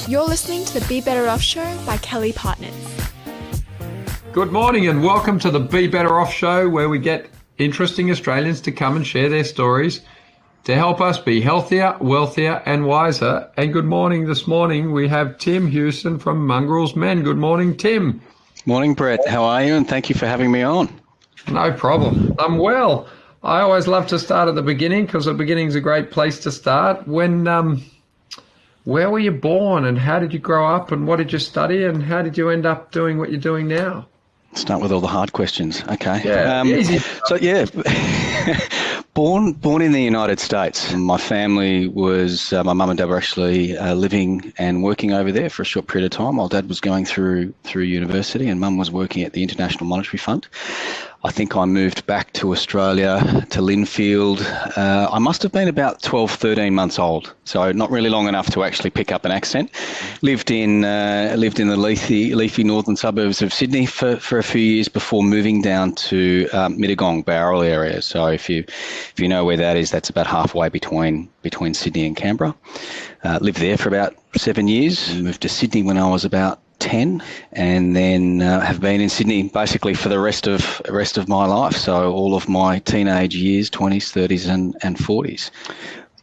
You're listening to the Be Better Off Show by Kelly+Partners. Good morning and welcome to the Be Better Off Show, where we get interesting Australians to come and share their stories to help us be healthier, wealthier and wiser. And good morning. This morning we have Tim Hewson from Mongrels Men. Good morning, Tim. Morning, Brett. How are you? And thank you for having me on. No problem. I'm well. I always love to start at the beginning because the beginning's a great place to start. Where were you born and how did you grow up and what did you study and how did you end up doing what you're doing now? Start with all the hard questions. Okay. Yeah, easy. So, born in the United States. My family was, my mum and dad were actually living and working over there for a short period of time while dad was going through university and mum was working at the International Monetary Fund. I think I moved back to Australia, to Linfield. I must have been about 12, 13 months old, so not really long enough to actually pick up an accent. Lived in the leafy northern suburbs of Sydney for a few years before moving down to Mittagong, Bowral area. So if you know where that is, that's about halfway between Sydney and Canberra. Lived there for about 7 years. Moved to Sydney when I was about 10, and then have been in Sydney basically for the rest of my life. So all of my teenage years, 20s, 30s, and 40s.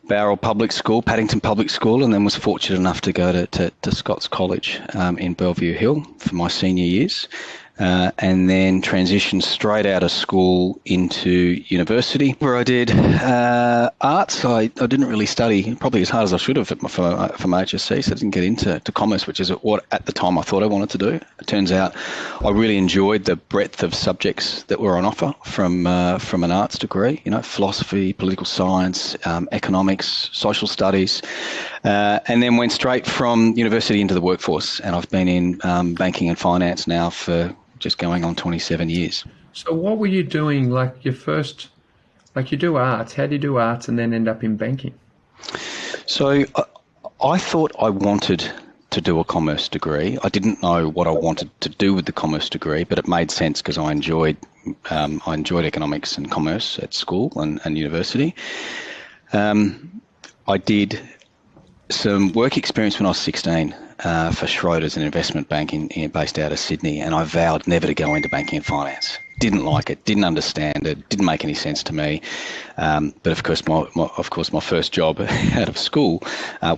Bowral Public School, Paddington Public School, and then was fortunate enough to go to Scots College in Bellevue Hill for my senior years. And then transitioned straight out of school into university, where I did arts. I didn't really study probably as hard as I should have for my HSC, so I didn't get into commerce, which is what at the time I thought I wanted to do. It turns out I really enjoyed the breadth of subjects that were on offer from an arts degree. You know, philosophy, political science, economics, social studies, and then went straight from university into the workforce. And I've been in banking and finance now for just going on 27 years. So what were you doing, like you do arts, how do you do arts and then end up in banking? So I thought I wanted to do a commerce degree. I didn't know what I wanted to do with the commerce degree, but it made sense because I enjoyed economics and commerce at school and university. I did some work experience when I was 16 for Schroders, an investment bank based out of Sydney, and I vowed never to go into banking and finance. Didn't like it, didn't understand it, didn't make any sense to me. But of course, my first job out of school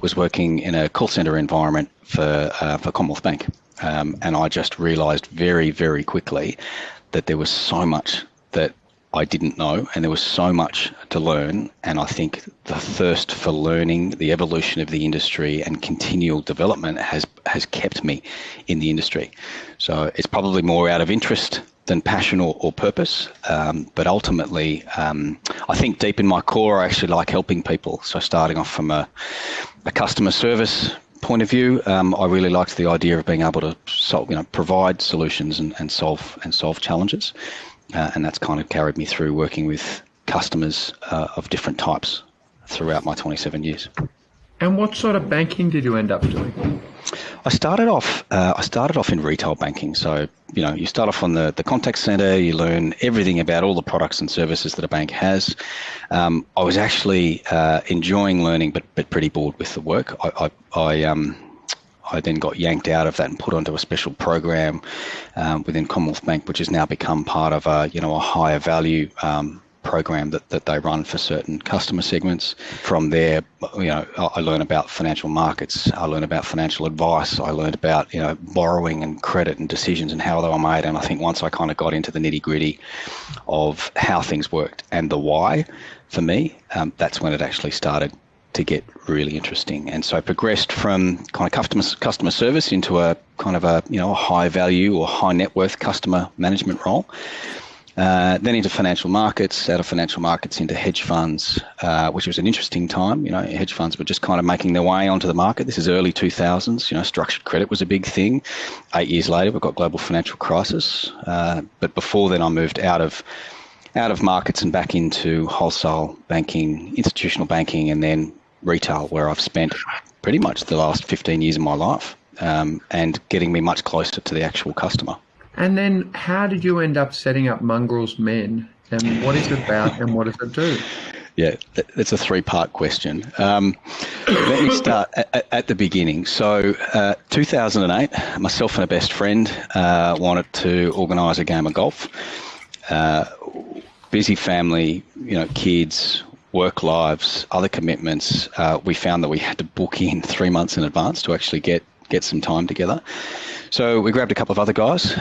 was working in a call centre environment for Commonwealth Bank, and I just realised very, very quickly that there was so much that I didn't know, and there was so much to learn. And I think the thirst for learning, the evolution of the industry and continual development has kept me in the industry. So it's probably more out of interest than passion or purpose. But ultimately, I think deep in my core, I actually like helping people. So starting off from a customer service point of view, I really liked the idea of being able to provide solutions and solve challenges. And that's kind of carried me through working with customers of different types throughout my 27 years. And what sort of banking did you end up doing? I started off in retail banking. So, you start off on the contact center, you learn everything about all the products and services that a bank has. I was actually enjoying learning, but pretty bored with the work. I then got yanked out of that and put onto a special program within Commonwealth Bank, which has now become part of a higher value program that they run for certain customer segments. From there, I learned about financial markets. I learned about financial advice. I learned about borrowing and credit and decisions and how they were made. And I think once I kind of got into the nitty gritty of how things worked and the why, for me, that's when it actually started to get really interesting. And so I progressed from kind of customer service into a kind of a high value or high net worth customer management role. Then into financial markets, out of financial markets into hedge funds, which was an interesting time. Hedge funds were just kind of making their way onto the market. This is early 2000s. Structured credit was a big thing. 8 years later, we've got global financial crisis. But before then, I moved out of markets and back into wholesale banking, institutional banking, and then retail, where I've spent pretty much the last 15 years of my life, and getting me much closer to the actual customer. And then how did you end up setting up Mongrels Men, and what is it about and what does it do? Yeah, that's a three-part question. Let me start at the beginning. So 2008, myself and a best friend wanted to organise a game of golf. Busy family, kids, work lives, other commitments. We found that we had to book in 3 months in advance to actually get some time together. So we grabbed a couple of other guys,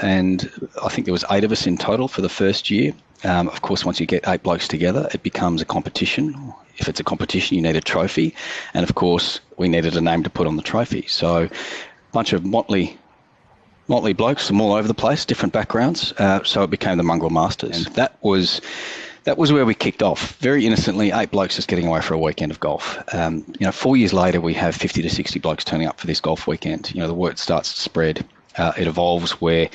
and I think there was 8 of us in total for the first year. Of course, once you get 8 blokes together, it becomes a competition. If it's a competition, you need a trophy. And of course, we needed a name to put on the trophy. So a bunch of motley blokes from all over the place, different backgrounds. So it became the Mongrel Masters. And that was where we kicked off. Very innocently, 8 blokes just getting away for a weekend of golf. 4 years later, we have 50 to 60 blokes turning up for this golf weekend. The word starts to spread. It evolves where,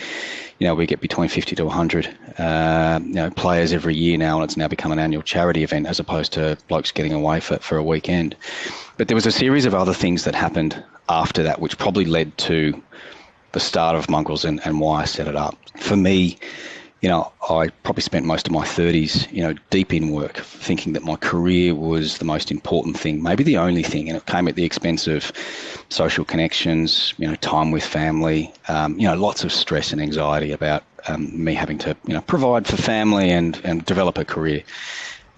we get between 50 to 100 players every year now, and it's now become an annual charity event as opposed to blokes getting away for a weekend. But there was a series of other things that happened after that, which probably led to the start of Mongrels and why I set it up. For me, I probably spent most of my 30s, deep in work, thinking that my career was the most important thing, maybe the only thing, and it came at the expense of social connections, time with family, lots of stress and anxiety about me having to, provide for family and develop a career.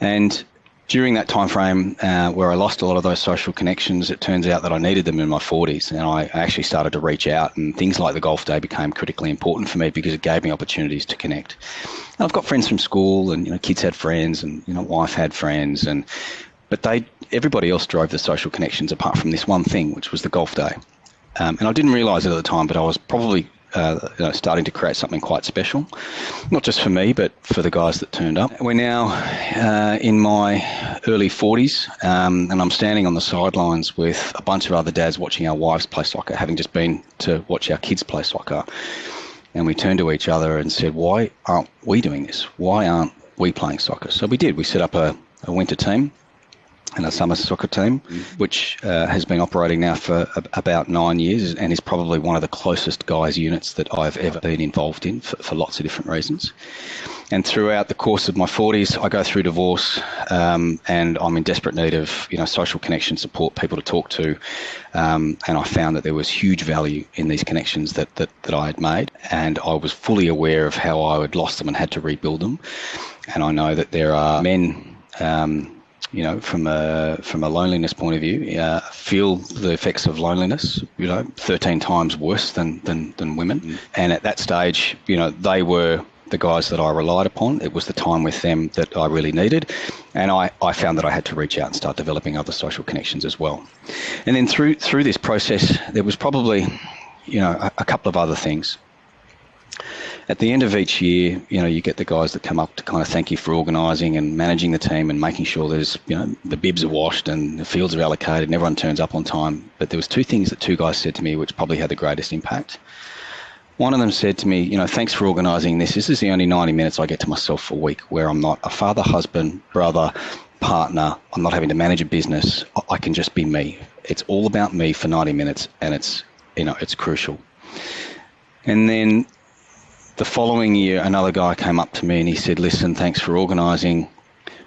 And during that time frame where I lost a lot of those social connections, it turns out that I needed them in my 40s, and I actually started to reach out, and things like the golf day became critically important for me because it gave me opportunities to connect. And I've got friends from school, and kids had friends, and wife had friends, but everybody else drove the social connections apart from this one thing, which was the golf day. And I didn't realise it at the time, but I was probably starting to create something quite special, not just for me, but for the guys that turned up. We're now in my early 40s, and I'm standing on the sidelines with a bunch of other dads watching our wives play soccer, having just been to watch our kids play soccer. And we turned to each other and said, why aren't we doing this? Why aren't we playing soccer? So we did. We set up a winter team and a summer soccer team, which has been operating now for about 9 years and is probably one of the closest guys units that I've ever been involved in for lots of different reasons. And throughout the course of my 40s, I go through divorce, and I'm in desperate need of social connection support, people to talk to, and I found that there was huge value in these connections that I had made, and I was fully aware of how I had lost them and had to rebuild them. And I know that there are men from a loneliness point of view, feel the effects of loneliness, 13 times worse than women. And at that stage, they were the guys that I relied upon. It was the time with them that I really needed. And I found that I had to reach out and start developing other social connections as well. And then through this process, there was probably, a couple of other things. At the end of each year, you get the guys that come up to kind of thank you for organising and managing the team and making sure there's, the bibs are washed and the fields are allocated and everyone turns up on time. But there was 2 things that 2 guys said to me which probably had the greatest impact. One of them said to me, thanks for organising this. This is the only 90 minutes I get to myself a week where I'm not a father, husband, brother, partner. I'm not having to manage a business. I can just be me. It's all about me for 90 minutes and it's crucial. And then the following year, another guy came up to me and he said, listen, thanks for organising,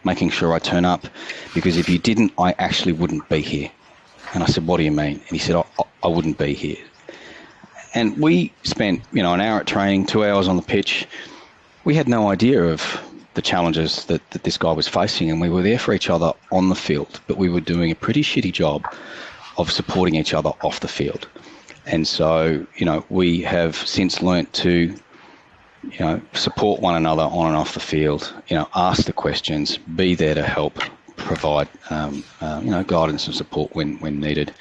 making sure I turn up, because if you didn't, I actually wouldn't be here. And I said, what do you mean? And he said, I wouldn't be here. And we spent, an hour at training, 2 hours on the pitch. We had no idea of the challenges that this guy was facing, and we were there for each other on the field, but we were doing a pretty shitty job of supporting each other off the field. And so, we have since learnt to support one another on and off the field, ask the questions, be there to help, provide, guidance and support when needed.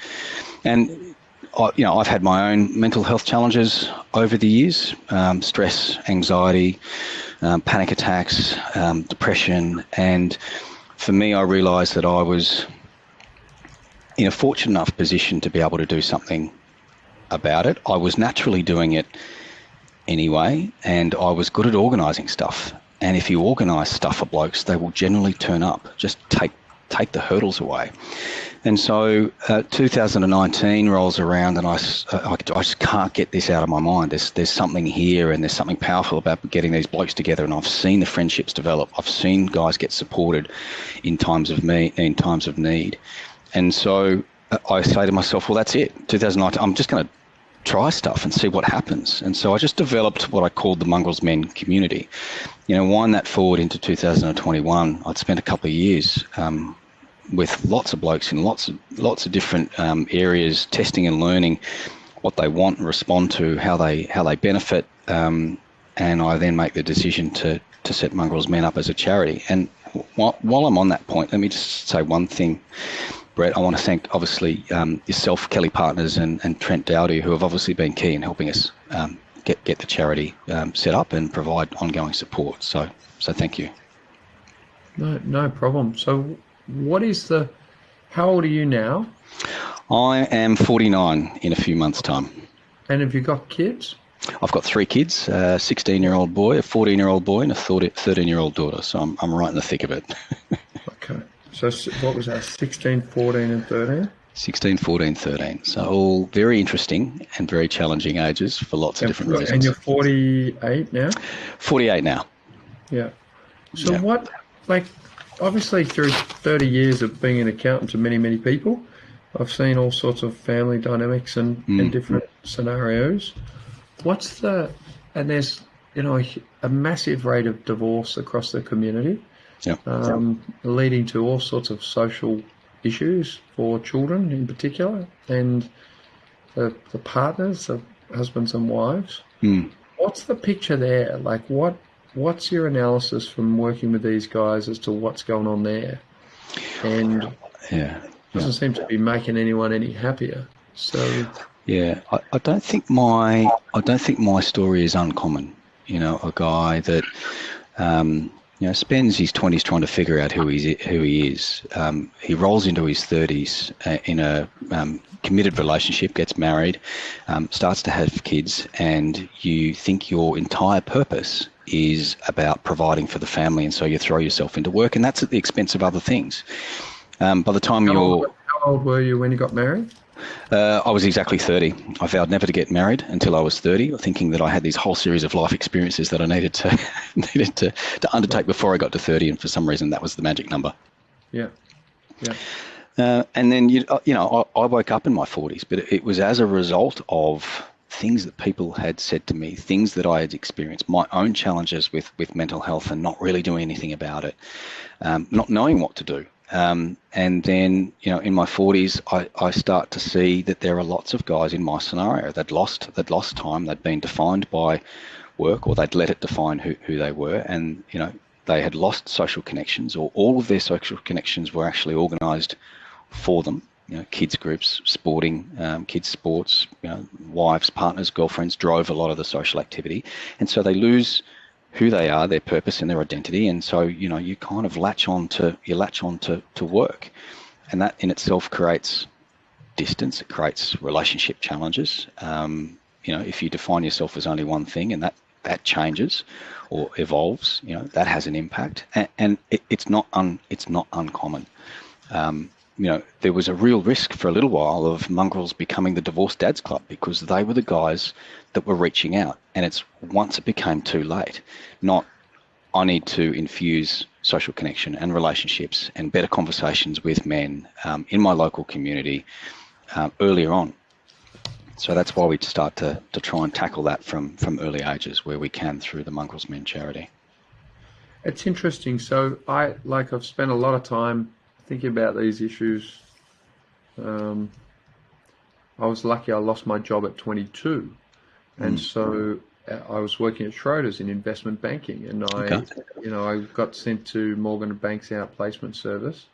And, I've had my own mental health challenges over the years, stress, anxiety, panic attacks, depression. And for me, I realised that I was in a fortunate enough position to be able to do something about it. I was naturally doing it anyway, and I was good at organising stuff. And if you organise stuff for blokes, they will generally turn up. Just take the hurdles away. And so 2019 rolls around, and I just can't get this out of my mind. There's something here, and there's something powerful about getting these blokes together. And I've seen the friendships develop. I've seen guys get supported in times of need. And so I say to myself, well, that's it. 2019, I'm just going to try stuff and see what happens. And so I just developed what I called the Mongrels Men community. Wind that forward into 2021. I'd spent a couple of years with lots of blokes in lots of different areas, testing and learning what they want and respond to, how they benefit, and I then make the decision to set Mongrels Men up as a charity. And while I'm on that point, let me just say one thing, Brett. I want to thank, obviously, yourself, Kelly+Partners, and Trent Dowdy, who have obviously been key in helping us get the charity set up and provide ongoing support. So thank you. No problem. So how old are you now? I am 49 in a few months' time. And have you got kids? I've got 3 kids, a 16-year-old boy, a 14-year-old boy, and a 13-year-old daughter. So I'm right in the thick of it. Okay. So what was that, 16, 14 and 13? 16, 14, 13. So all very interesting and very challenging ages for lots of different reasons. And you're 48 now? 48 now. Yeah. So obviously through 30 years of being an accountant to many, many people, I've seen all sorts of family dynamics and different scenarios. And there's, a massive rate of divorce across the community, leading to all sorts of social issues for children in particular, and the partners, the husbands and wives. What's the picture there? Like, what's your analysis from working with these guys as to what's going on there? And doesn't seem to be making anyone any happier. So I don't think my story is uncommon. A guy that spends his 20s trying to figure out who he is. He rolls into his 30s in a committed relationship, gets married, starts to have kids, and you think your entire purpose is about providing for the family, and so you throw yourself into work, and that's at the expense of other things. By the time How old were you when you got married? I was exactly 30. I vowed never to get married until I was 30, thinking that I had these whole series of life experiences that I needed to undertake before I got to 30, and for some reason that was the magic number. Yeah. And then I woke up in my 40s, but it was as a result of things that people had said to me, things that I had experienced, my own challenges with mental health and not really doing anything about it, not knowing what to do. And then, in my 40s, I start to see that there are lots of guys in my scenario that lost time. They'd been defined by work, or they'd let it define who they were. And, they had lost social connections, or all of their social connections were actually organised for them. Kids groups, sporting, kids sports, wives, partners, girlfriends drove a lot of the social activity. And so they lose who they are, their purpose and their identity. And so, you kind of latch on to work. And that in itself creates distance. It creates relationship challenges. If you define yourself as only one thing, and that changes or evolves, that has an impact. And it's not uncommon. There was a real risk for a little while of Mongrels becoming the divorced dads club, because they were the guys that were reaching out. And it's once it became too late, not I need to infuse social connection and relationships and better conversations with men in my local community earlier on. So that's why we start to try and tackle that from early ages where we can through the Mongrels Men charity. It's interesting. So I've spent a lot of time thinking about these issues. I was lucky I lost my job at 22. And so I was working at Schroders in investment banking, and I got sent to Morgan & Bank's outplacement service,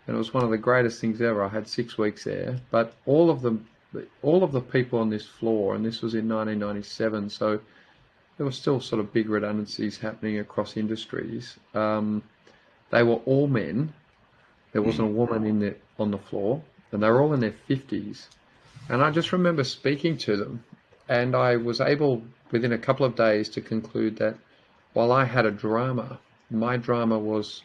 and it was one of the greatest things ever. I had 6 weeks there, but all of the people on this floor, and this was in 1997, so there were still sort of big redundancies happening across industries. They were all men. There wasn't a woman on the floor, and they were all in their 50s. And I just remember speaking to them, and I was able, within a couple of days, to conclude that while I had a drama, my drama was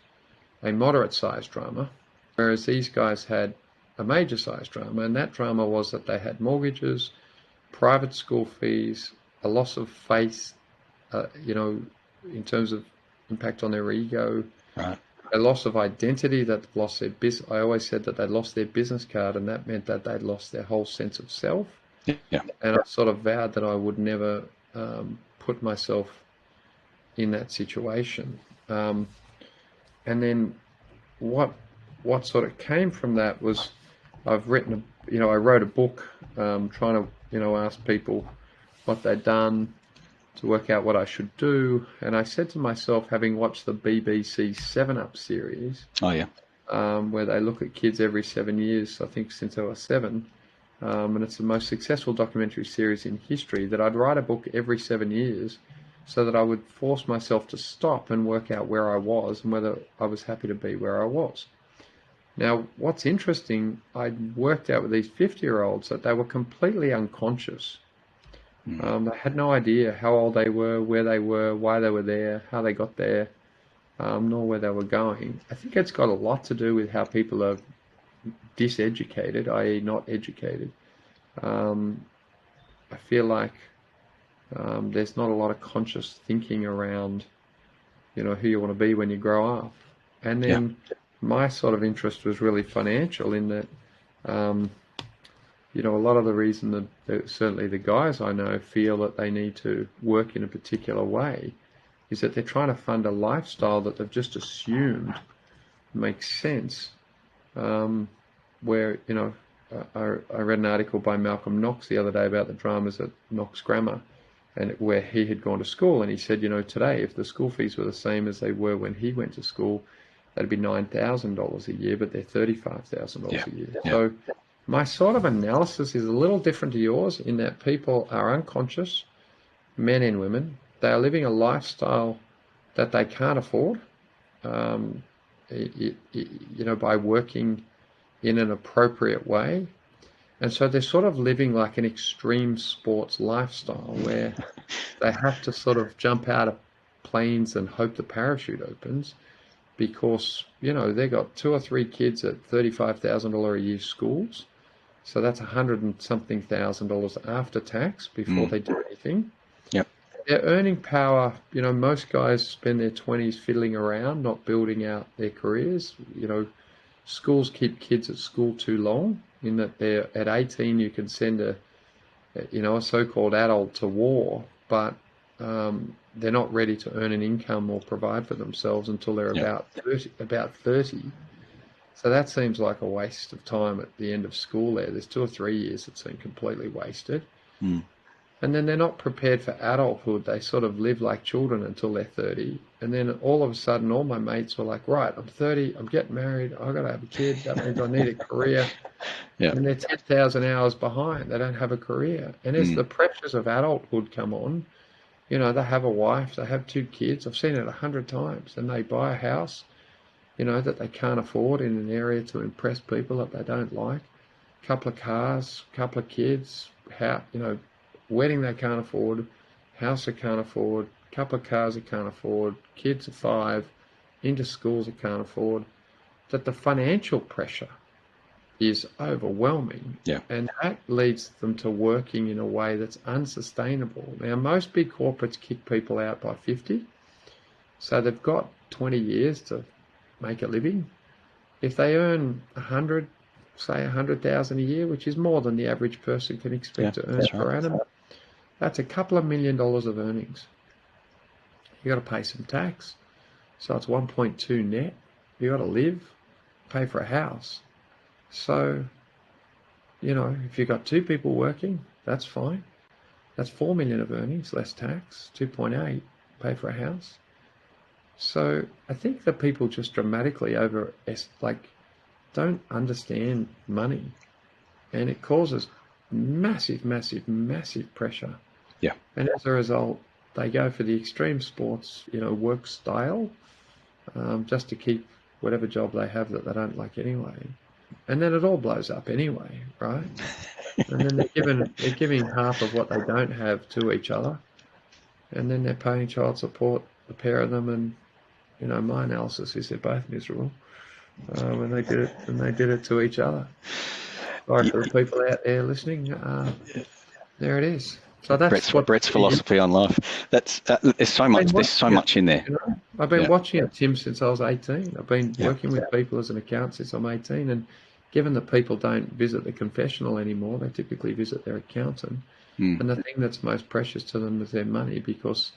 a moderate-sized drama, whereas these guys had a major size drama, and that drama was that they had mortgages, private school fees, a loss of faith, in terms of impact on their ego, Right. a loss of identity, that lost their business. I always said that they lost their business card, and that meant that they'd lost their whole sense of self. Yeah. And I sort of vowed that I would never put myself in that situation. And then what sort of came from that was I've written, I wrote a book trying to, ask people what they'd done to work out what I should do. And I said to myself, having watched the BBC 7 Up series, Oh, yeah. where they look at kids every 7 years, I think since they were 7, and it's the most successful documentary series in history, that I'd write a book every 7 years so that I would force myself to stop and work out where I was and whether I was happy to be where I was. Now, what's interesting, I worked out with these 50-year-olds that they were completely unconscious. They had no idea how old they were, where they were, why they were there, how they got there, nor where they were going. I think it's got a lot to do with how people are diseducated, i.e. not educated. I feel like there's not a lot of conscious thinking around, who you want to be when you grow up. And then my sort of interest was really financial in that, a lot of the reason that certainly the guys I know feel that they need to work in a particular way is that they're trying to fund a lifestyle that they've just assumed makes sense. Where, I read an article by Malcolm Knox the other day about the dramas at Knox Grammar, and where he had gone to school, and he said, today, if the school fees were the same as they were when he went to school, that'd be $9,000 a year, but they're $35,000 a year. Yeah. So my sort of analysis is a little different to yours in that people are unconscious, men and women. They are living a lifestyle that they can't afford, by working in an appropriate way. And so they're sort of living like an extreme sports lifestyle where they have to sort of jump out of planes and hope the parachute opens because, they've got 2 or 3 kids at $35,000 a year schools. So that's $100 and something thousand after tax before they do anything. Yep. Their earning power, most guys spend their 20s fiddling around, not building out their careers. Schools keep kids at school too long, in that they're at 18 you can send a so-called adult to war, but they're not ready to earn an income or provide for themselves until they're about 30. So that seems like a waste of time at the end of school there. There's 2 or 3 years that seem completely wasted. And then they're not prepared for adulthood. They sort of live like children until they're 30. And then all of a sudden, all my mates were like, right, I'm 30, I'm getting married, I've got to have a kid. That means I need a career. And they're 10,000 hours behind. They don't have a career. And as the pressures of adulthood come on, they have a wife, they have 2 kids. I've seen it 100 times. And they buy a house, that they can't afford in an area to impress people that they don't like. A couple of cars, a couple of kids, wedding they can't afford, house they can't afford, couple of cars they can't afford, kids are 5, into schools they can't afford, that the financial pressure is overwhelming. And that leads them to working in a way that's unsustainable. Now, most big corporates kick people out by 50, so they've got 20 years to make a living. If they earn 100, say 100,000 a year, which is more than the average person can expect to earn per annum, that's a couple of $1 million of earnings. You got to pay some tax, so it's 1.2 net. You got to live, pay for a house. So, if you've got 2 people working, that's fine. That's 4 million of earnings, less tax, 2.8, pay for a house. So I think that people just dramatically don't understand money, and it causes massive, massive, massive pressure. And as a result, they go for the extreme sports, work style, just to keep whatever job they have that they don't like anyway. And then it all blows up anyway, right? And then they're giving half of what they don't have to each other, and then they're paying child support, the pair of them, and my analysis is they're both miserable. and they did it to each other. Sorry for the people out there listening. There it is. So that's Brett's philosophy on life. That's there's so much. There's so much in there. You know? I've been watching it, Tim, since I was 18. I've been working with people as an accountant since I'm 18, and given that people don't visit the confessional anymore, they typically visit their accountant. And the thing that's most precious to them is their money, because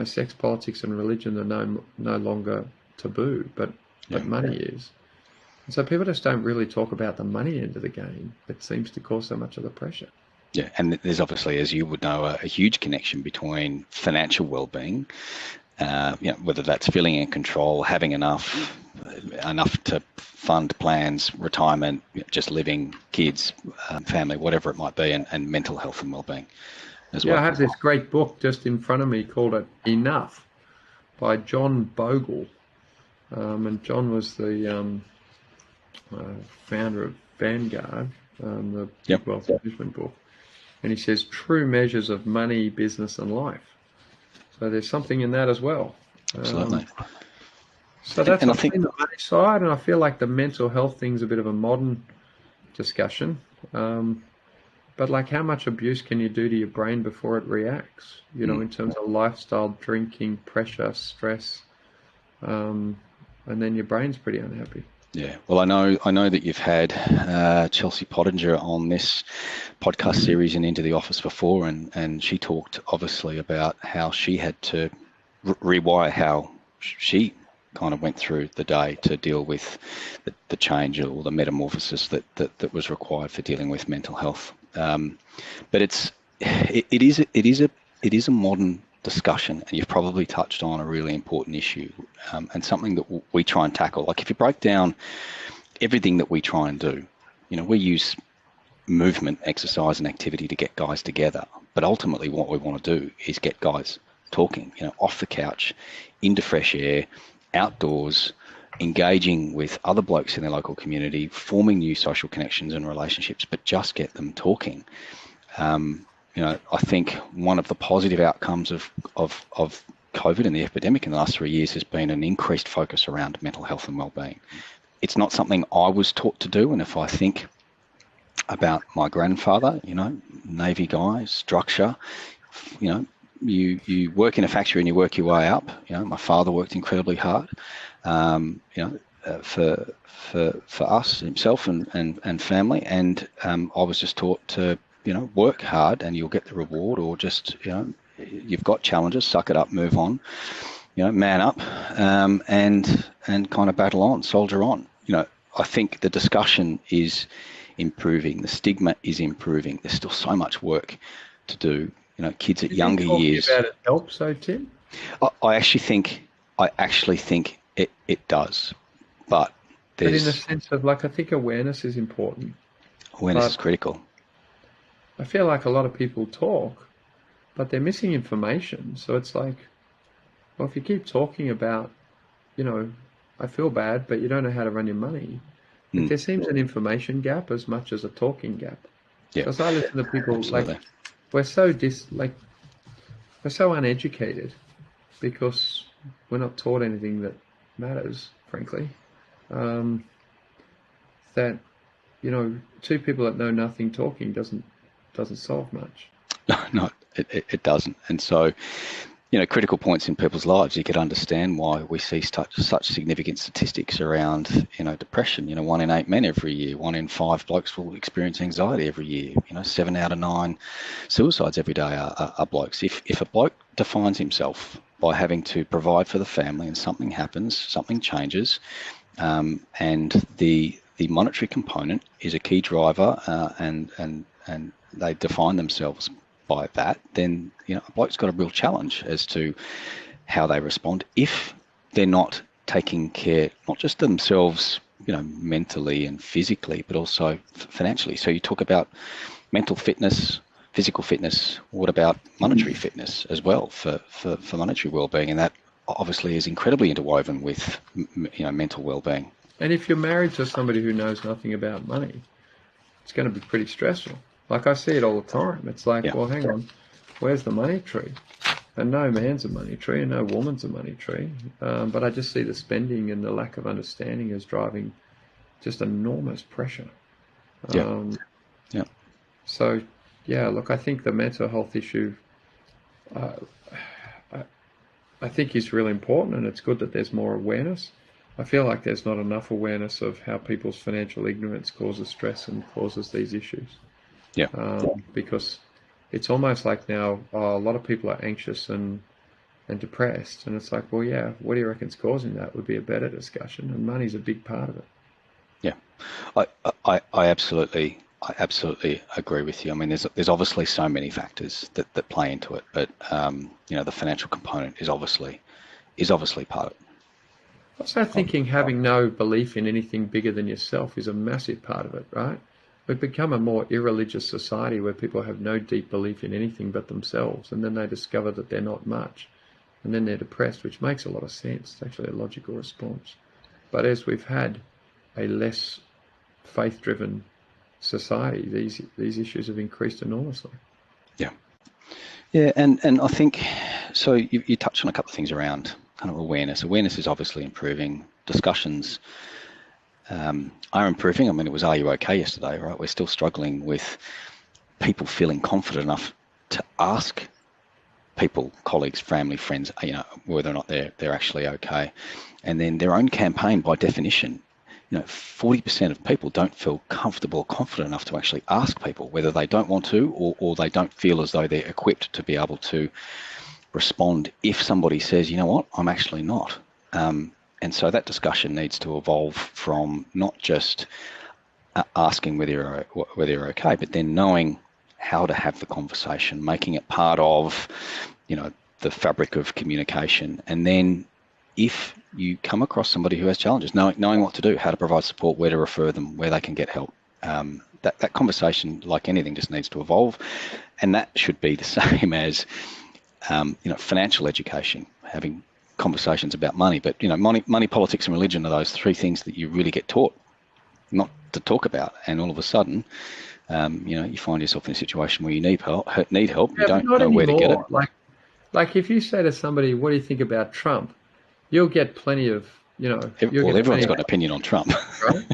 sex, politics, and religion are no longer taboo, but money is. And so people just don't really talk about the money end of the game. It seems to cause so much of the pressure. Yeah, and there's obviously, as you would know, a huge connection between financial well-being, whether that's feeling in control, having enough to fund plans, retirement, just living, kids, family, whatever it might be, and mental health and well-being as well. Yeah, I have this great book just in front of me called Enough by John Bogle. And John was the founder of Vanguard, the wealth management book. And he says true measures of money, business, and life. So there's something in that as well. Absolutely. So that's the money side, and I feel like the mental health thing's a bit of a modern discussion. But like, how much abuse can you do to your brain before it reacts? In terms of lifestyle, drinking, pressure, stress, and then your brain's pretty unhappy. Yeah, well, I know that you've had Chelsea Pottinger on this podcast series and Into the Office before, and she talked obviously about how she had to rewire how she kind of went through the day to deal with the change or the metamorphosis that was required for dealing with mental health. But it is a modern discussion, and you've probably touched on a really important issue, and something that we try and tackle. Like, if you break down everything that we try and do, we use movement, exercise, and activity to get guys together, but ultimately what we want to do is get guys talking, off the couch, into fresh air, outdoors, engaging with other blokes in their local community, forming new social connections and relationships, but just get them talking. I think one of the positive outcomes of COVID and the epidemic in the last 3 years has been an increased focus around mental health and well-being. It's not something I was taught to do, and if I think about my grandfather, Navy guy, structure, you work in a factory and you work your way up. My father worked incredibly hard, for us, himself and family, and I was just taught to work hard and you'll get the reward, or just, you've got challenges, suck it up, move on, man up, and kind of battle on, soldier on. I think the discussion is improving, the stigma is improving. There's still so much work to do. Kids at younger years. About it helps, though, Tim? I actually think it does, but in the sense of, I think awareness is important. Awareness is critical. I feel like a lot of people talk, but they're missing information. So it's like, well, if you keep talking about, I feel bad, but you don't know how to run your money, there seems an information gap as much as a talking gap. Yeah. Because I listen to people, like, we're so uneducated because we're not taught anything that matters, frankly. That, two people that know nothing talking doesn't solve much. No, it doesn't. And so, critical points in people's lives, you could understand why we see such significant statistics around, depression. 1 in 8 men every year, 1 in 5 blokes will experience anxiety every year. 7 out of 9 suicides every day are blokes. If a bloke defines himself by having to provide for the family and something happens, something changes, and the monetary component is a key driver, and they define themselves by that, then a bloke's got a real challenge as to how they respond if they're not taking care, not just themselves, mentally and physically, but also financially. So you talk about mental fitness, physical fitness. What about monetary fitness as well for monetary well-being? And that obviously is incredibly interwoven with mental well-being. And if you're married to somebody who knows nothing about money, it's going to be pretty stressful. Like, I see it all the time. It's like, well, hang on, where's the money tree? And no man's a money tree and no woman's a money tree. But I just see the spending and the lack of understanding as driving just enormous pressure. Yeah. Yeah. So, yeah, look, I think the mental health issue, I think is really important, and it's good that there's more awareness. I feel like there's not enough awareness of how people's financial ignorance causes stress and causes these issues. Yeah. Because it's almost like now a lot of people are anxious and depressed, and it's like, well, yeah, what do you reckon's causing that would be a better discussion, and money's a big part of it. Yeah, I absolutely agree with you. I mean, there's obviously so many factors that play into it, but the financial component is obviously part of it. Also thinking having no belief in anything bigger than yourself is a massive part of it, right? We've become a more irreligious society where people have no deep belief in anything but themselves, and then they discover that they're not much, and then they're depressed, which makes a lot of sense. It's actually a logical response. But as we've had a less faith-driven society, these issues have increased enormously. Yeah, yeah, and I think so. You touched on a couple of things around kind of awareness. Awareness is obviously improving. Discussions are improving. I mean, it was "Are you okay?" yesterday, right? We're still struggling with people feeling confident enough to ask people, colleagues, family, friends, whether or not they're actually okay. And then their own campaign, by definition, 40% of people don't feel comfortable or confident enough to actually ask people whether they don't want to, or they don't feel as though they're equipped to be able to respond if somebody says, you know what, I'm actually not. And so that discussion needs to evolve from not just asking whether you're okay, but then knowing how to have the conversation, making it part of, the fabric of communication. And then if you come across somebody who has challenges, knowing what to do, how to provide support, where to refer them, where they can get help. That conversation, like anything, just needs to evolve. And that should be the same as, financial education, having conversations about money. But, money, politics and religion are those three things that you really get taught not to talk about. And all of a sudden, you find yourself in a situation where you need help, you don't know where to get it. Like if you say to somebody, what do you think about Trump? You'll get plenty of, everyone's got an opinion on Trump. Right?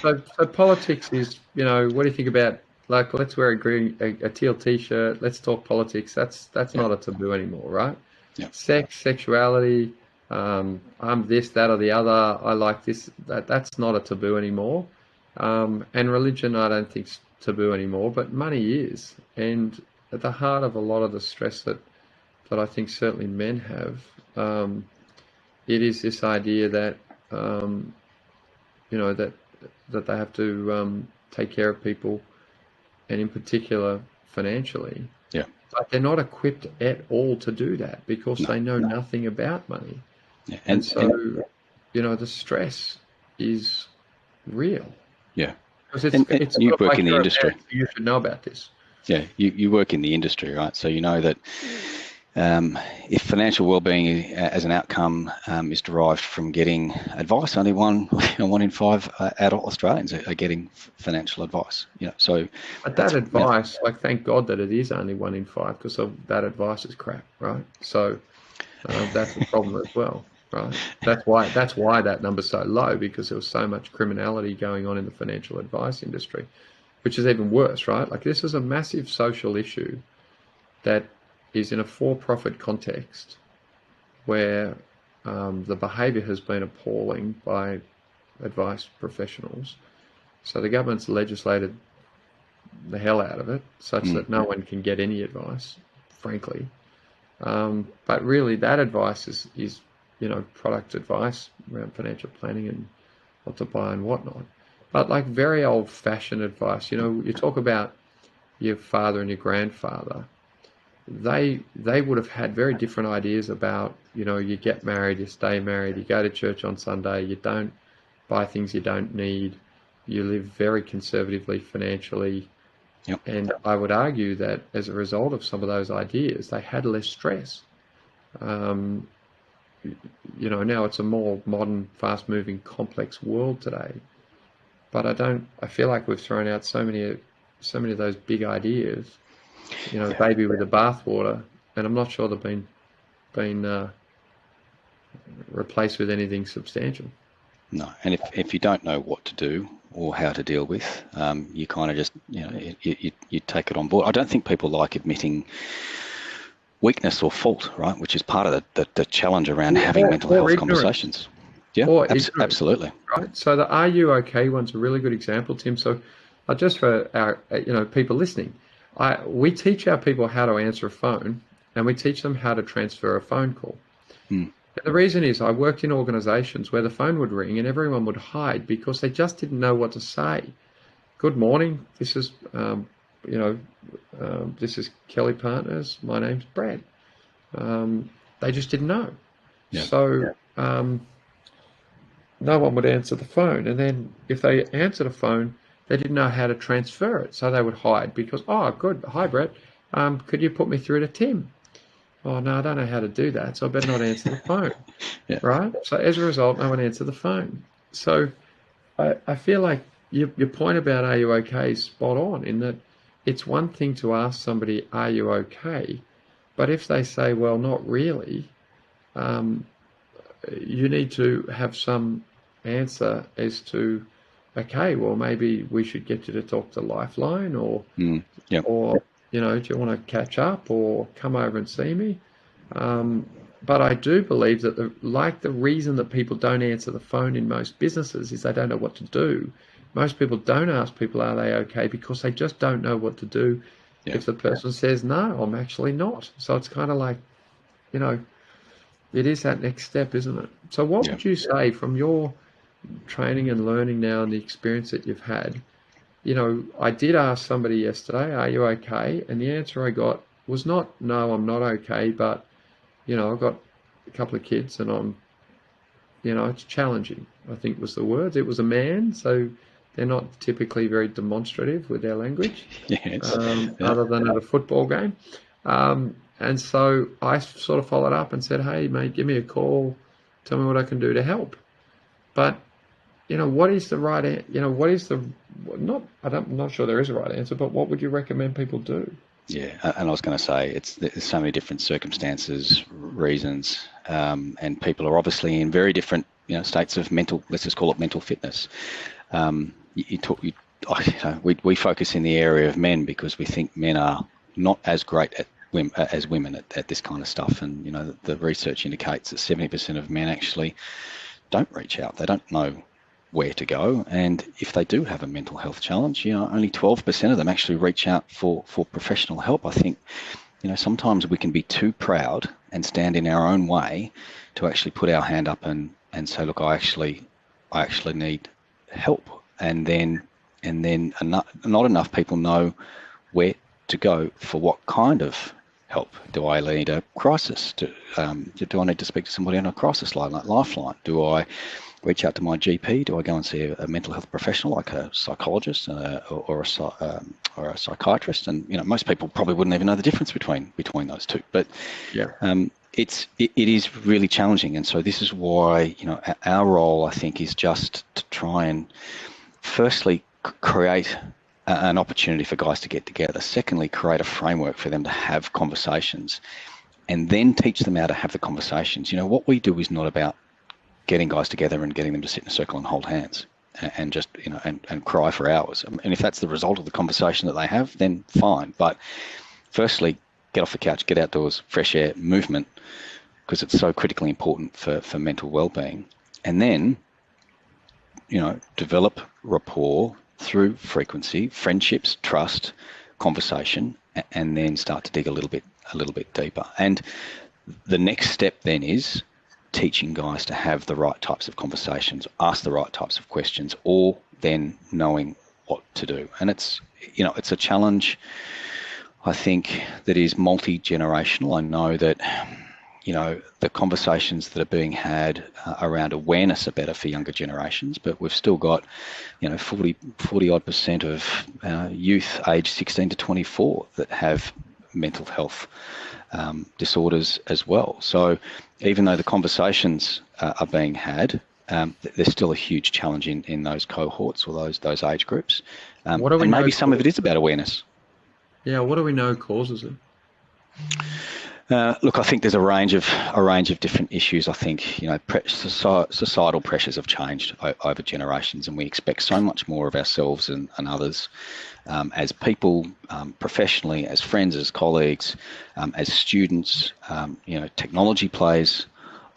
So politics is, what do you think about, like, let's wear a teal t-shirt, let's talk politics. That's not a taboo anymore, right? Yeah. Sex, sexuality, I'm this, that, or the other, I like this, that's not a taboo anymore. And religion, I don't think is taboo anymore, but money is. And at the heart of a lot of the stress that I think certainly men have, it is this idea that, that they have to take care of people, and in particular financially. Yeah. But they're not equipped at all to do that because they know nothing about money. Yeah. And so, the stress is real. Yeah. Because it's you work in the industry. You should know about this. Yeah, you work in the industry, right? So you know that if financial wellbeing as an outcome is derived from getting advice, only one in five adult Australians are getting financial advice. But that advice, thank God that it is only 1 in 5, because that advice is crap, right? So that's the problem as well, right? That's why that number's so low, because there was so much criminality going on in the financial advice industry, which is even worse, right? Like, this is a massive social issue that is in a for-profit context where the behaviour has been appalling by advice professionals. So the government's legislated the hell out of it, such that no one can get any advice, frankly. But really, that advice is product advice around financial planning and what to buy and whatnot. But like very old-fashioned advice, you talk about your father and your grandfather. They would have had very different ideas about, you get married, you stay married, you go to church on Sunday, you don't buy things you don't need, you live very conservatively financially. Yep. And I would argue that as a result of some of those ideas, they had less stress. Now it's a more modern, fast-moving, complex world today. But I feel like we've thrown out so many of those big ideas, baby with the bathwater, and I'm not sure they've been replaced with anything substantial. No, and if you don't know what to do or how to deal with, you kind of just, you take it on board. I don't think people like admitting weakness or fault, right? Which is part of the challenge around having mental health conversations. Yeah, absolutely. Right. So the "Are you okay?" one's a really good example, Tim. So, just for our people listening, we teach our people how to answer a phone, and we teach them how to transfer a phone call. And the reason is I worked in organisations where the phone would ring and everyone would hide because they just didn't know what to say. Good morning. This is this is Kelly+Partners. My name's Brad. They just didn't know. Yeah. So no one would answer the phone. And then if they answered a phone, they didn't know how to transfer it. So they would hide because, oh, good. Hi, Brad. Could you put me through to Tim? Oh, no, I don't know how to do that, so I better not answer the phone. Yeah. Right? So as a result, no one answered the phone. So I feel like your point about "are you okay" is spot on, in that it's one thing to ask somebody, "Are you okay?" But if they say, well, not really, you need to have some answer as to, okay, well, maybe we should get you to talk to Lifeline, or do you want to catch up or come over and see me? But I do believe that the reason that people don't answer the phone in most businesses is they don't know what to do. Most people don't ask people, are they okay, because they just don't know what to do if the person says, no, I'm actually not. So it's kind of like, it is that next step, isn't it? So what would you say from your training and learning now and the experience that you've had? I did ask somebody yesterday, are you okay? And the answer I got was not, no, I'm not okay, but, I've got a couple of kids and I'm, it's challenging, I think was the words. It was a man, so they're not typically very demonstrative with their language, other than at a football game. And so I sort of followed up and said, hey, mate, give me a call, tell me what I can do to help. But what is the right, I'm not sure there is a right answer, but what would you recommend people do? Yeah, and I was going to say, there's so many different circumstances, reasons, and people are obviously in very different, states of mental, let's just call it mental fitness. We focus in the area of men because we think men are not as great as women at this kind of stuff. And, the research indicates that 70% of men actually don't reach out. They don't know where to go, and if they do have a mental health challenge, only 12% of them actually reach out for professional help. I think, sometimes we can be too proud and stand in our own way to actually put our hand up and say, look, I actually need help, and then not enough people know where to go for what kind of help. Do I need a crisis? Do I need to speak to somebody on a crisis line like Lifeline? Do I reach out to my GP? Do I go and see a mental health professional like a psychologist or a psychiatrist? And most people probably wouldn't even know the difference between those two. But it is really challenging, and so this is why our role, I think, is just to try and firstly create an opportunity for guys to get together. Secondly, create a framework for them to have conversations, and then teach them how to have the conversations. What we do is not about getting guys together and getting them to sit in a circle and hold hands and just, and cry for hours. And if that's the result of the conversation that they have, then fine. But firstly, get off the couch, get outdoors, fresh air, movement, because it's so critically important for mental well-being. And then, develop rapport through frequency, friendships, trust, conversation, and then start to dig a little bit deeper. And the next step then is teaching guys to have the right types of conversations, ask the right types of questions, or then knowing what to do. And it's a challenge, I think, that is multi-generational. I know that the conversations that are being had around awareness are better for younger generations, but we've still got 40 odd % of youth aged 16 to 24 that have mental health disorders as well. So even though the conversations are being had, there's still a huge challenge in those cohorts or those age groups. And maybe some of it is about awareness. Yeah, what do we know causes it? Look, I think there's a range of different issues. I think societal pressures have changed over generations, and we expect so much more of ourselves and others as people, professionally, as friends, as colleagues, as students. Technology plays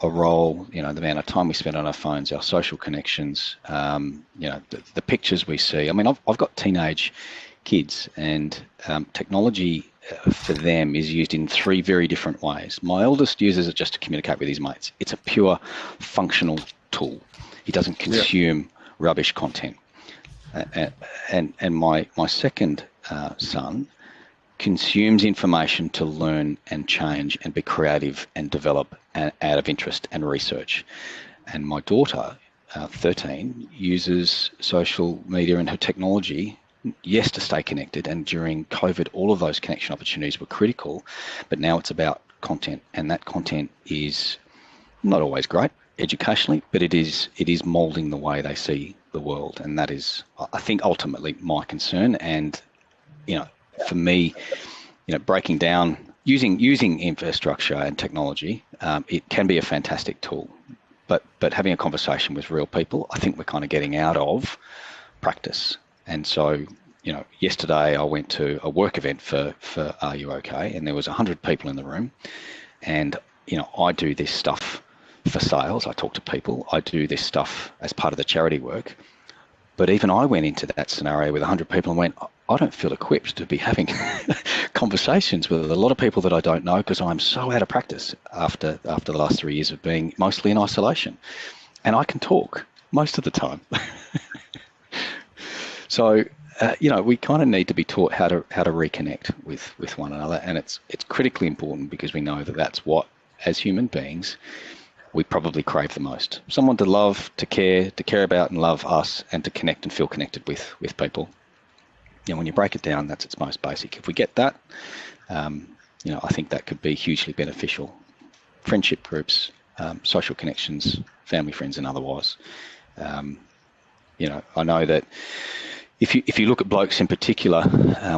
a role. The amount of time we spend on our phones, our social connections. The pictures we see. I mean, I've got teenage kids, and technology for them is used in three very different ways. My eldest uses it just to communicate with his mates. It's a pure functional tool. He doesn't consume rubbish content. And my second son consumes information to learn and change and be creative and develop out of interest and research. And my daughter, 13, uses social media and her technology, yes, to stay connected, and during COVID, all of those connection opportunities were critical, but now it's about content, and that content is not always great educationally, but it is moulding the way they see the world, and that is, I think, ultimately my concern. And for me, breaking down using infrastructure and technology, it can be a fantastic tool, but having a conversation with real people, I think we're kind of getting out of practice. And so, yesterday I went to a work event for Are You OK? And there was 100 people in the room. And, I do this stuff for sales. I talk to people. I do this stuff as part of the charity work. But even I went into that scenario with 100 people and went, I don't feel equipped to be having conversations with a lot of people that I don't know, because I'm so out of practice after the last 3 years of being mostly in isolation. And I can talk most of the time. So, we kind of need to be taught how to reconnect with one another, and it's critically important, because we know that that's what, as human beings, we probably crave the most. Someone to love, to care about and love us, and to connect and feel connected with people. When you break it down, that's its most basic. If we get that, I think that could be hugely beneficial. Friendship groups, social connections, family, friends, and otherwise. I know that if you look at blokes in particular,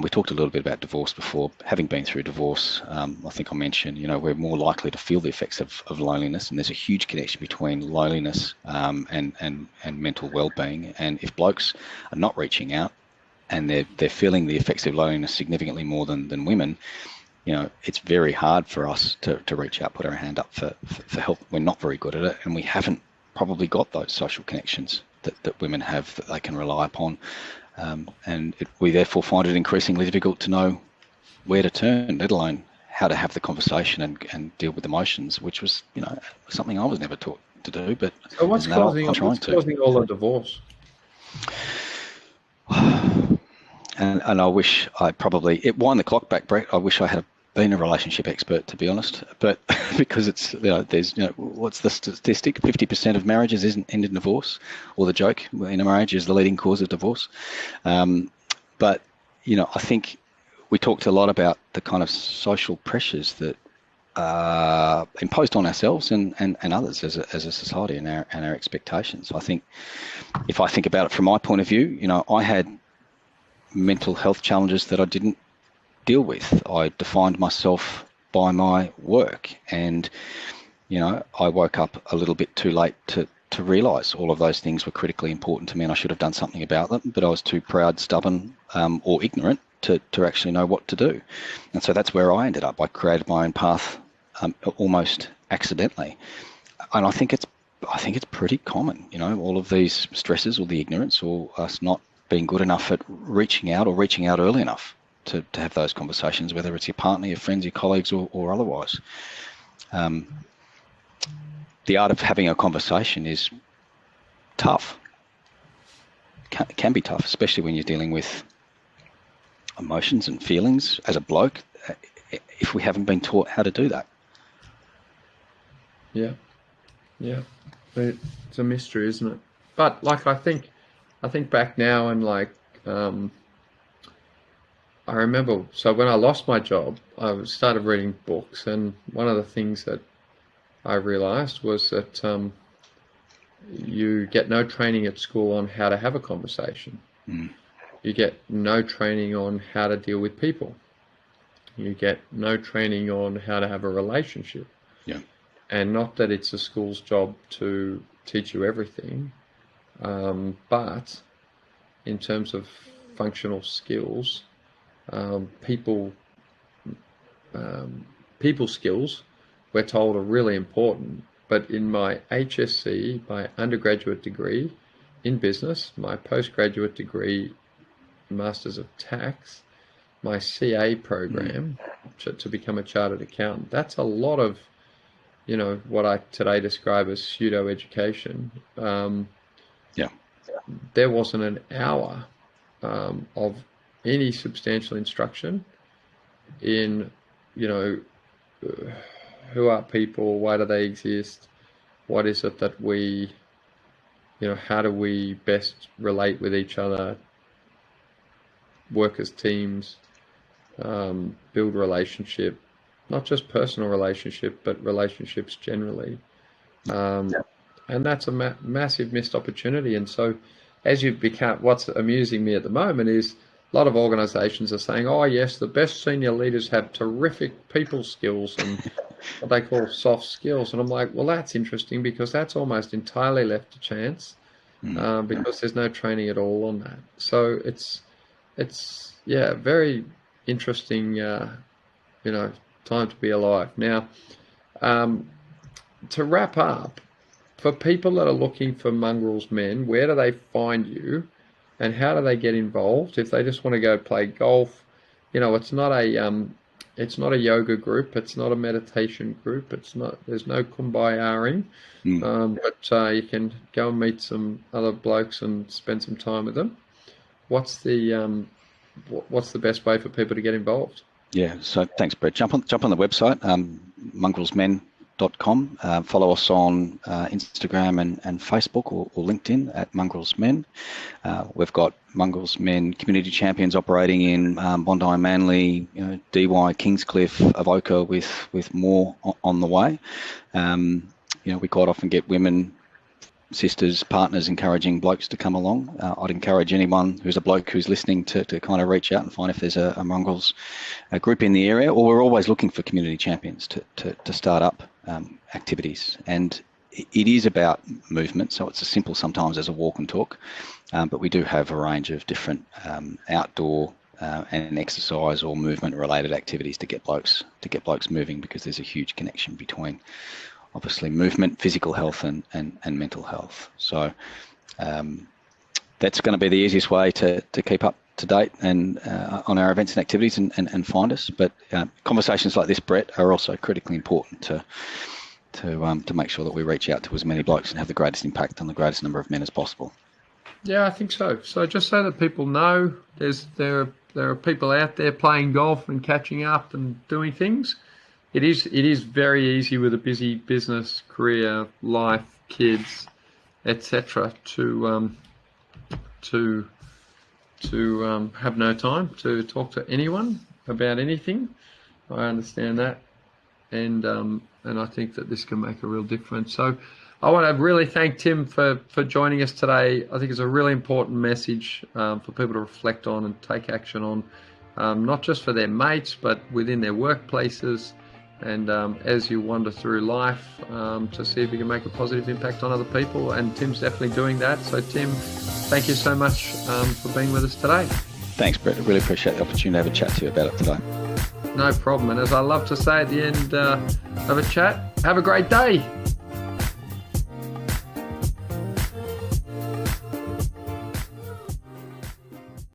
we talked a little bit about divorce before. Having been through divorce, I think I mentioned, we're more likely to feel the effects of loneliness, and there's a huge connection between loneliness and mental well-being. And if blokes are not reaching out, and they're feeling the effects of loneliness significantly more than women, it's very hard for us to reach out, put our hand up for help. We're not very good at it, and we haven't probably got those social connections that women have that they can rely upon. We therefore find it increasingly difficult to know where to turn, let alone how to have the conversation and deal with emotions, which was, something I was never taught to do. But so what's causing all the divorce? And I wish I probably, it wind the clock back, Brett. I wish I had been a relationship expert, to be honest, but because it's, there's, what's the statistic? 50% of marriages end in divorce, or the joke in a marriage is the leading cause of divorce. But, I think we talked a lot about the kind of social pressures that are imposed on ourselves and others as a society, and our expectations. I think, if I think about it from my point of view, I had mental health challenges that I didn't deal with. I defined myself by my work, and I woke up a little bit too late to realise all of those things were critically important to me, and I should have done something about them, but I was too proud, stubborn, or ignorant to actually know what to do. And so that's where I ended up. I created my own path almost accidentally, and I think it's pretty common, all of these stresses, or the ignorance, or us not being good enough at reaching out, or reaching out early enough to have those conversations, whether it's your partner, your friends, your colleagues, or otherwise. The art of having a conversation is tough. Can be tough, especially when you're dealing with emotions and feelings as a bloke, if we haven't been taught how to do that. Yeah. It's a mystery, isn't it? But I think back now, and I remember, so when I lost my job, I started reading books, and one of the things that I realized was that you get no training at school on how to have a conversation. You get no training on how to deal with people. You get no training on how to have a relationship. Yeah. And not that it's a school's job to teach you everything, but in terms of functional skills, people skills, we're told, are really important. But in my HSC, my undergraduate degree in business, my postgraduate degree, Masters of Tax, my CA program to become a chartered accountant, that's a lot of, what I today describe as pseudo education. There wasn't an hour of any substantial instruction in, who are people, why do they exist, what is it that we, how do we best relate with each other, work as teams, build relationship, not just personal relationship, but relationships generally. And that's a massive missed opportunity. And so as you become, what's amusing me at the moment is a lot of organizations are saying, oh yes, the best senior leaders have terrific people skills and what they call soft skills. And I'm like, well, that's interesting, because that's almost entirely left to chance, because there's no training at all on that. So it's very interesting, time to be alive. Now, to wrap up, for people that are looking for Mongrels Men, where do they find you, and how do they get involved? If they just want to go play golf, it's not a yoga group, it's not a meditation group, there's no kumbayaing, but you can go and meet some other blokes and spend some time with them. What's the best way for people to get involved? Yeah, so thanks, Brett. Jump on the website, mongrelsmen.com. Follow us on Instagram and Facebook or LinkedIn at Mongrels Men. We've got Mongrels Men community champions operating in Bondi, Manly, DY, Kingscliff, Avoca, with more on the way. We quite often get women, sisters, partners encouraging blokes to come along. I'd encourage anyone who's a bloke who's listening to kind of reach out and find if there's a Mongrels group in the area, or we're always looking for community champions to start up activities. And it is about movement, so it's as simple sometimes as a walk and talk, but we do have a range of different outdoor and exercise or movement related activities to get blokes moving, because there's a huge connection between obviously movement, physical health and mental health. So that's going to be the easiest way to keep up to date and on our events and activities and find us. But conversations like this, Brett, are also critically important to make sure that we reach out to as many blokes and have the greatest impact on the greatest number of men as possible. Yeah, I think so. So just so that people know, there are people out there playing golf and catching up and doing things. It is very easy with a busy business, career, life, kids, etc. to have no time to talk to anyone about anything. I understand that, and I think that this can make a real difference. So I want to really thank Tim for joining us today. I think it's a really important message for people to reflect on and take action on, not just for their mates, but within their workplaces. And as you wander through life, to see if you can make a positive impact on other people. And Tim's definitely doing that. So Tim, thank you so much for being with us today. Thanks, Brett. I really appreciate the opportunity to have a chat to you about it today. No problem. And as I love to say at the end of a chat, have a great day.